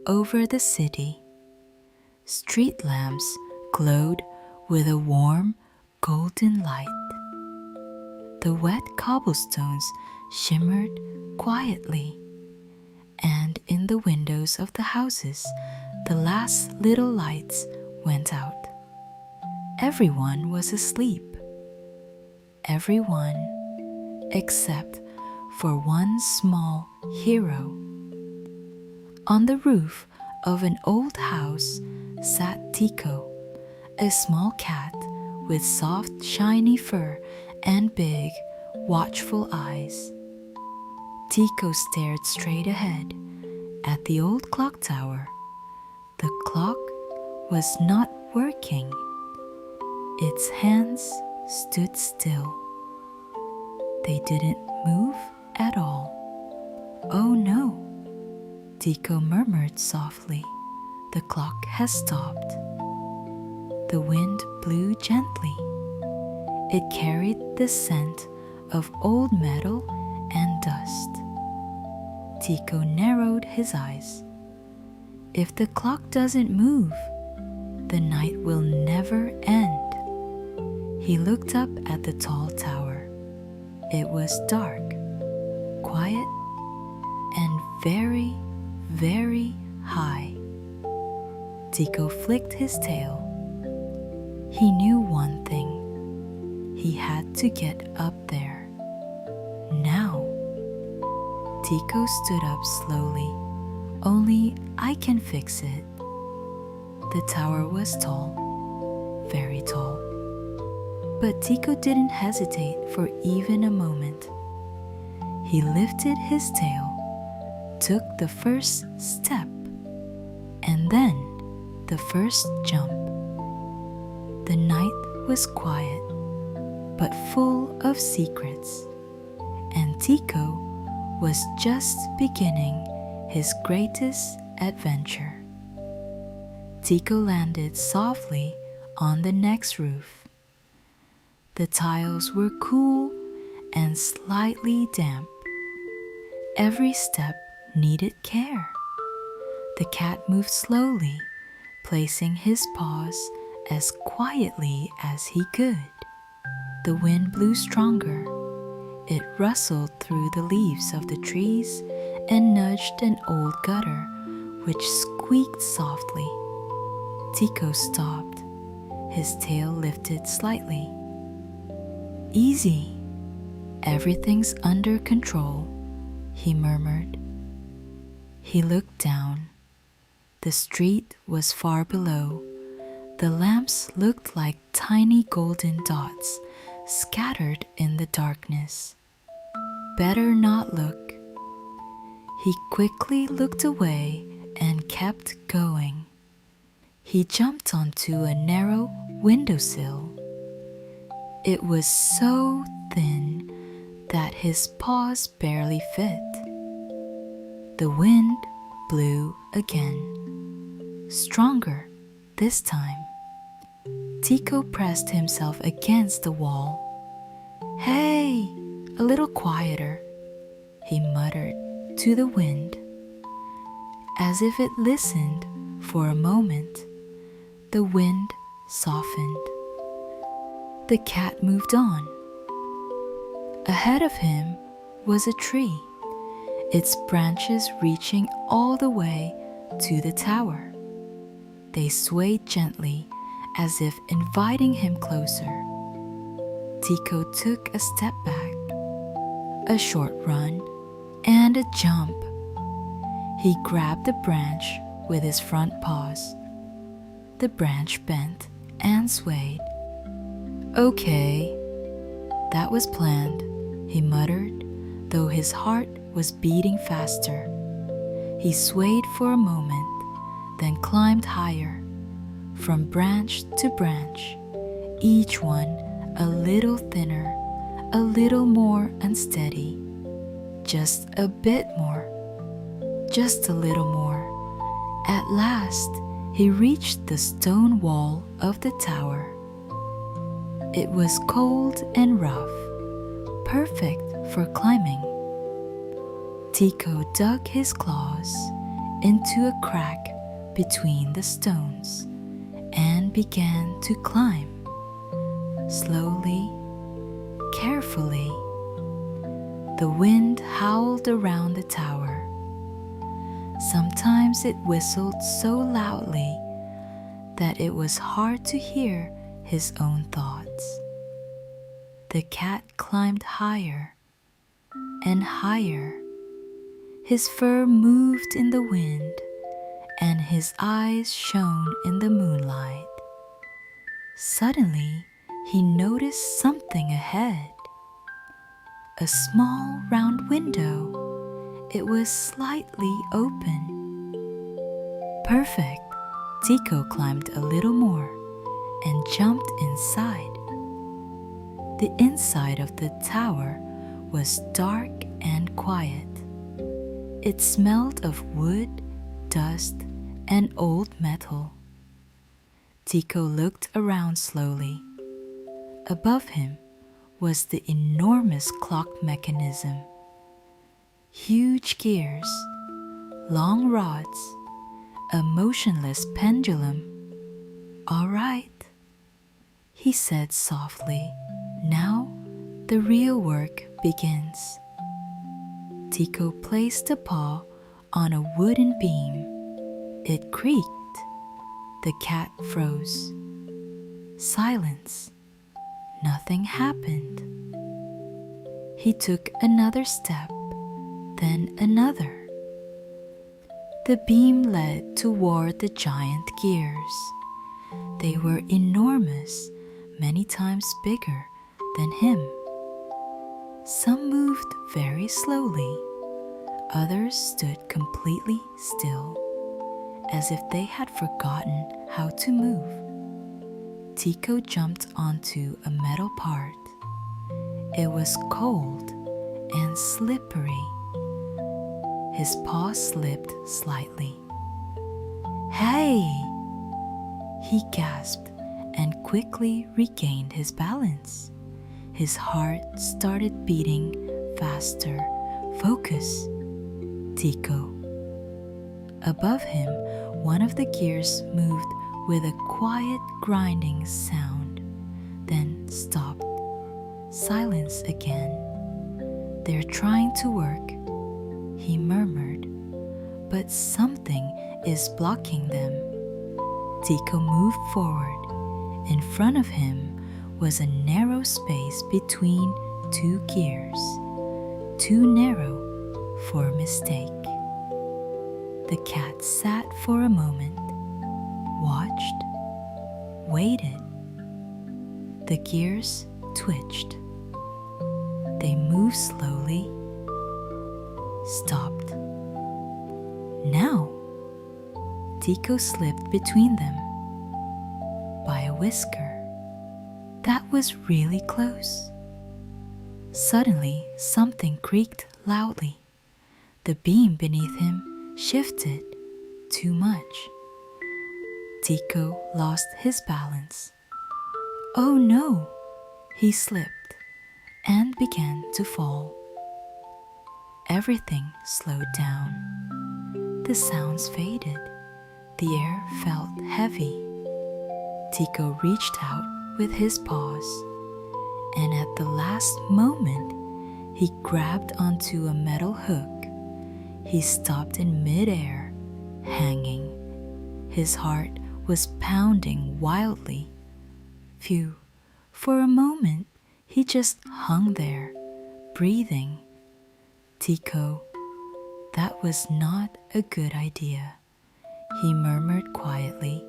over the city. Street lamps glowed with a warm, golden light. The wet cobblestones shimmered quietly, and in the windows of the houses, the last little lights went out. Everyone was asleep. Everyone except for one small hero. On the roof of an old house sat Tiko, a small cat with soft, shiny fur and big, watchful eyes. Tiko stared straight ahead at the old clock tower. The clock was not working. Its hands stood still. They didn't move at all. "Oh no," Tiko murmured softly. "The clock has stopped." The wind blew gently. It carried the scent of old metal and dust. Tiko narrowed his eyes. If the clock doesn't move, the night will never end. He looked up at the tall tower. It was dark, quiet, and very, very high. Tiko flicked his tail. He knew one thing. He had to get up there. Now. Tiko stood up slowly. "Only I can fix it." The tower was tall, very tall. But Tiko didn't hesitate for even a moment. He lifted his tail, took the first step, and then the first jump. The night was quiet, but full of secrets, and Tiko was just beginning his greatest adventure. Tiko landed softly on the next roof. The tiles were cool and slightly damp. Every step needed care. The cat moved slowly, placing his paws as quietly as he could. The wind blew stronger. It rustled through the leaves of the trees and nudged an old gutter, which squeaked softly. Tiko stopped. His tail lifted slightly. "Easy. Everything's under control," he murmured. He looked down. The street was far below. The lamps looked like tiny golden dots scattered in the darkness. Better not look. He quickly looked away and kept going. He jumped onto a narrow windowsill. It was so thin that his paws barely fit. The wind blew again, stronger this time. Tiko pressed himself against the wall. "Hey, a little quieter," he muttered to the wind. As if it listened for a moment, the wind softened. The cat moved on. Ahead of him was a tree, its branches reaching all the way to the tower. They swayed gently as if inviting him closer. Tiko took a step back, a short run, and a jump. He grabbed the branch with his front paws. The branch bent and swayed. "Okay, that was planned," he muttered, though his heart was beating faster. He swayed for a moment, then climbed higher, from branch to branch, each one a little thinner, a little more unsteady. Just a bit more, just a little more. At last, he reached the stone wall of the tower. It was cold and rough, perfect for climbing. Tiko dug his claws into a crack between the stones and began to climb. Slowly, carefully, the wind howled around the tower. Sometimes it whistled so loudly that it was hard to hear his own thoughts. The cat climbed higher and higher. His fur moved in the wind, and his eyes shone in the moonlight. Suddenly, he noticed something ahead. A small round window. It was slightly open. Perfect! Tiko climbed a little more and jumped inside. The inside of the tower was dark and quiet. It smelled of wood, dust, and old metal. Tiko looked around slowly. Above him was the enormous clock mechanism. Huge gears, long rods, a motionless pendulum. "All right," he said softly. "Now the real work begins." Tiko placed a paw on a wooden beam. It creaked. The cat froze. Silence. Nothing happened. He took another step, then another. The beam led toward the giant gears. They were enormous, many times bigger than him. Some moved very slowly. Others stood completely still, as if they had forgotten how to move. Tiko jumped onto a metal part. It was cold and slippery. His paw slipped slightly. "Hey!" He gasped and quickly regained his balance. His heart started beating faster. "Focus, Tiko." Above him, one of the gears moved with a quiet grinding sound, then stopped. Silence again. "They're trying to work," he murmured, "but something is blocking them." Tiko moved forward. In front of him was a narrow space between two gears, too narrow for a mistake. The cat sat for a moment, watched, waited. The gears twitched. They moved slowly, stopped. Now, Tiko slipped between them by a whisker. That was really close. Suddenly, something creaked loudly. The beam beneath him shifted too much. Tiko lost his balance. "Oh no!" He slipped and began to fall. Everything slowed down. The sounds faded. The air felt heavy. Tiko reached out with his paws, and at the last moment, he grabbed onto a metal hook. He stopped in midair, hanging. His heart was pounding wildly. Phew, for a moment, he just hung there, breathing. "Tiko, that was not a good idea," he murmured quietly.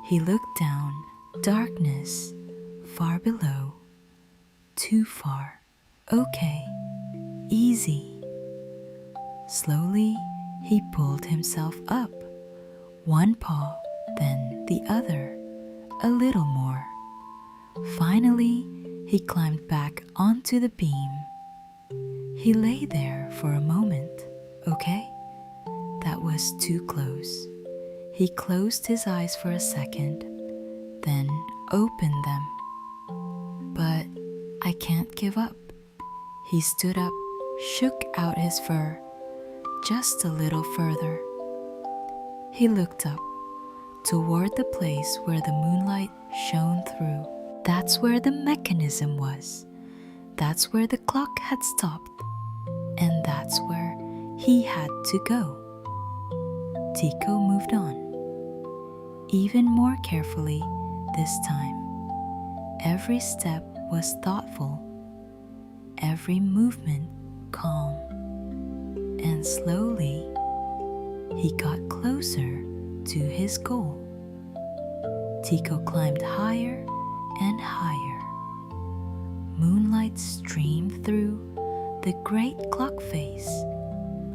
He looked down, darkness, far below. Too far. "Okay, easy." Slowly, he pulled himself up, one paw, then the other, a little more. Finally, he climbed back onto the beam. He lay there for a moment. "Okay, that was too close." He closed his eyes for a second, then opened them. "But I can't give up." He stood up, shook out his fur just a little further. He looked up, toward the place where the moonlight shone through. That's where the mechanism was. That's where the clock had stopped. And that's where he had to go. Tiko moved on, even more carefully this time. Every step was thoughtful, every movement calm. And slowly, he got closer to his goal. Tiko climbed higher and higher. Moonlight streamed through the great clock face,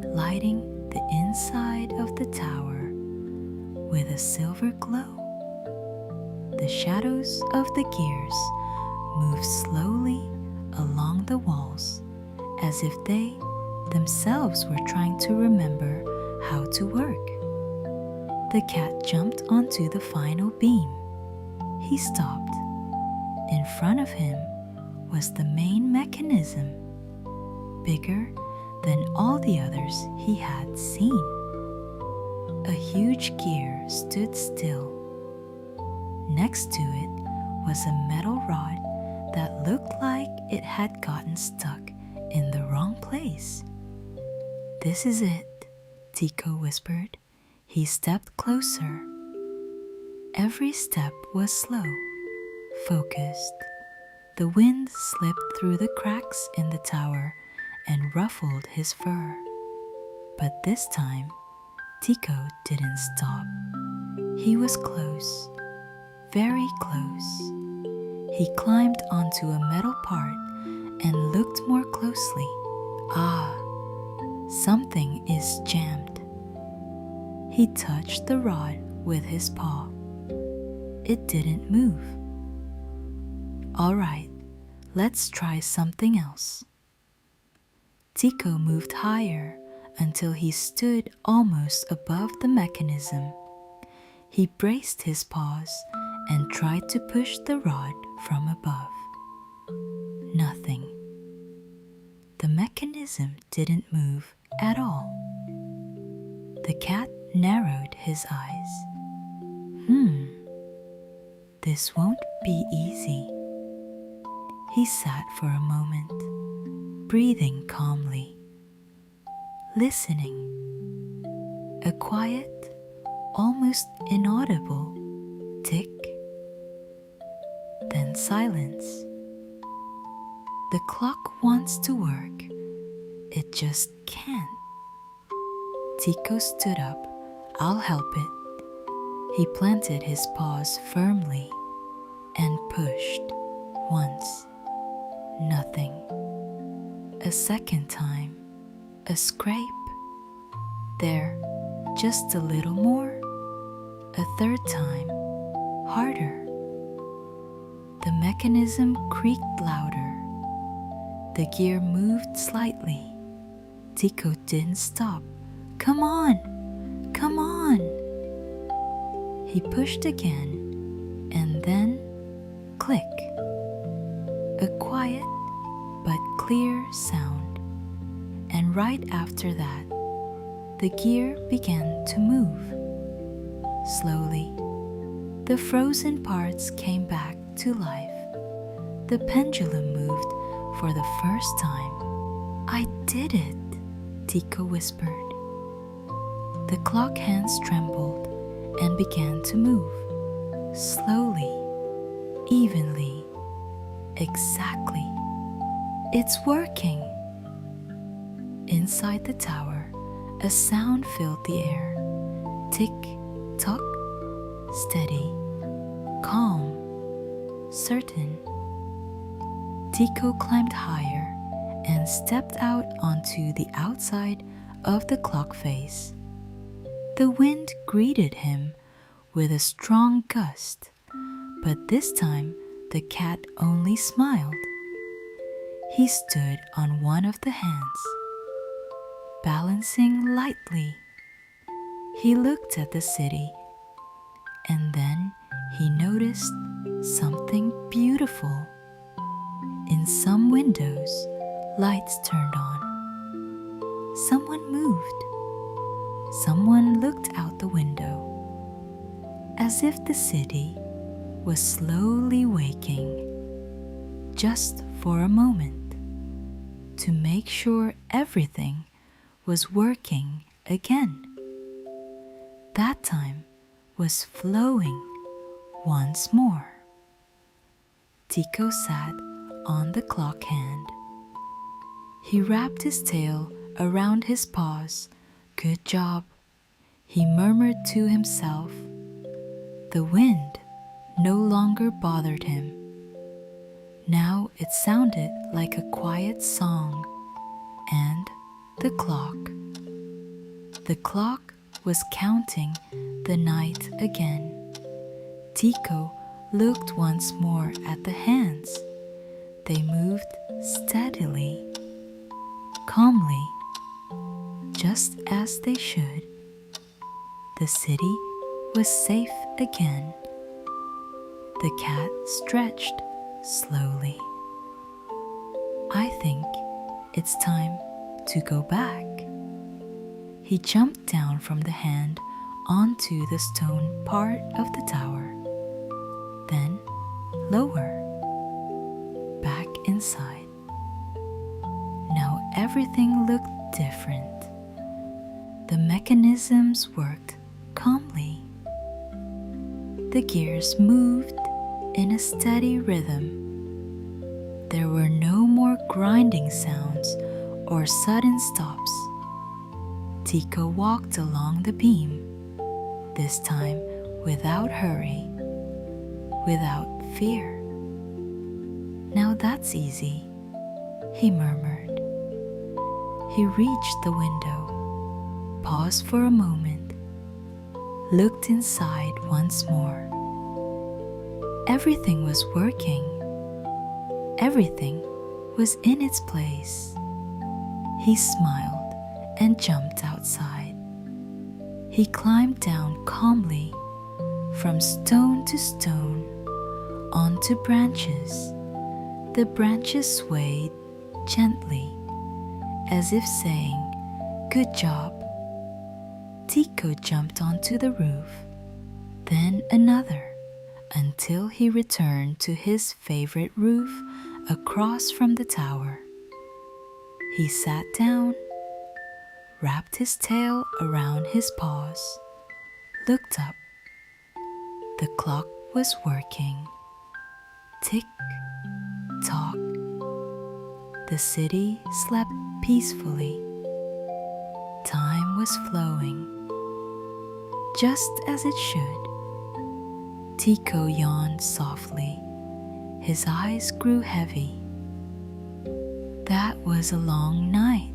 lighting the inside of the tower with a silver glow. The shadows of the gears moved slowly along the walls as if they themselves were trying to remember how to work. The cat jumped onto the final beam. He stopped. In front of him was the main mechanism, bigger than all the others he had seen. A huge gear stood still. Next to it was a metal rod that looked like it had gotten stuck in the wrong place. "This is it," Tiko whispered. He stepped closer. Every step was slow, focused. The wind slipped through the cracks in the tower and ruffled his fur. But this time, Tiko didn't stop. He was close, very close. He climbed onto a metal part and looked more closely. Ah, something is jammed. He touched the rod with his paw. It didn't move. All right, let's try something else. Tiko moved higher until he stood almost above the mechanism. He braced his paws and tried to push the rod from above. Nothing. The mechanism didn't move at all. The cat narrowed his eyes. This won't be easy. He sat for a moment, breathing calmly, listening. A quiet, almost inaudible tick, then silence. The clock wants to work, it just can't. Tiko stood up. "I'll help it." He planted his paws firmly and pushed. Once, nothing. A second time, a scrape. There, just a little more. A third time, harder. The mechanism creaked louder. The gear moved slightly. Tiko didn't stop. "Come on! Come on!" He pushed again, and then click. A quiet but clear sound. And right after that, the gear began to move. Slowly, the frozen parts came back to life. The pendulum moved for the first time. "I did it," Tiko whispered. The clock hands trembled and began to move, slowly, evenly, exactly. "It's working." Inside the tower, a sound filled the air. Tick, tock, steady, calm, certain. Tiko climbed higher and stepped out onto the outside of the clock face. The wind greeted him with a strong gust, but this time the cat only smiled. He stood on one of the hands, balancing lightly. He looked at the city, and then he noticed something beautiful. In some windows, lights turned on. Someone moved. Someone looked out the window. as if the city was slowly waking, just for a moment, to make sure everything was working again. That time was flowing once more. Tiko sat on the clock hand. He wrapped his tail around his paws. Good job, he murmured to himself. The wind no longer bothered him. Now it sounded like a quiet song. And the clock. The clock was counting the night again. Tiko looked once more at the hands. They moved steadily, calmly, just as they should. The city was safe again. The cat stretched slowly. I think it's time to go back. He jumped down from the hand onto the stone part of the tower. Then lower, back inside. Now everything looked different. The mechanisms worked calmly. The gears moved in a steady rhythm. There were no more grinding sounds or sudden stops. Tiko walked along the beam, this time without hurry, without fear. Now that's easy, he murmured. He reached the window, paused for a moment, looked inside once more. Everything was working. Everything was in its place. He smiled and jumped outside. He climbed down calmly from stone to stone onto branches. The branches swayed gently as if saying, "Good job." Tiko jumped onto the roof, then another, until he returned to his favorite roof across from the tower. He sat down, wrapped his tail around his paws, looked up. The clock was working. Tick, tock. The city slept peacefully. Time was flowing, just as it should. Tiko yawned softly. His eyes grew heavy. That was a long night.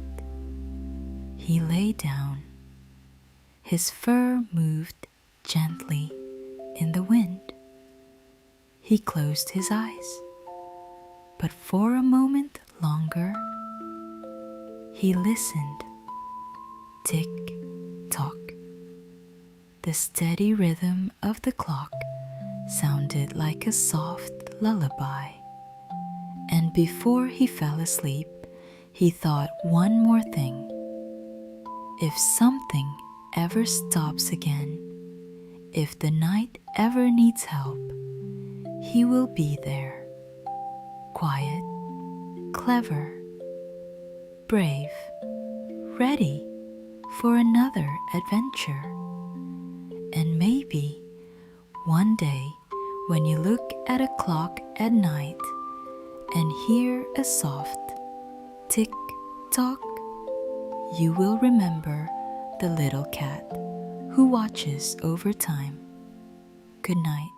He lay down. His fur moved gently in the wind. He closed his eyes, but for a moment longer, he listened. Tick, tock. The steady rhythm of the clock sounded like a soft lullaby. And before he fell asleep, he thought one more thing. If something ever stops again, if the night ever needs help, he will be there. Quiet, clever, brave, ready for another adventure. And maybe one day, when you look at a clock at night and hear a soft tick-tock, you will remember the little cat who watches over time. Good night.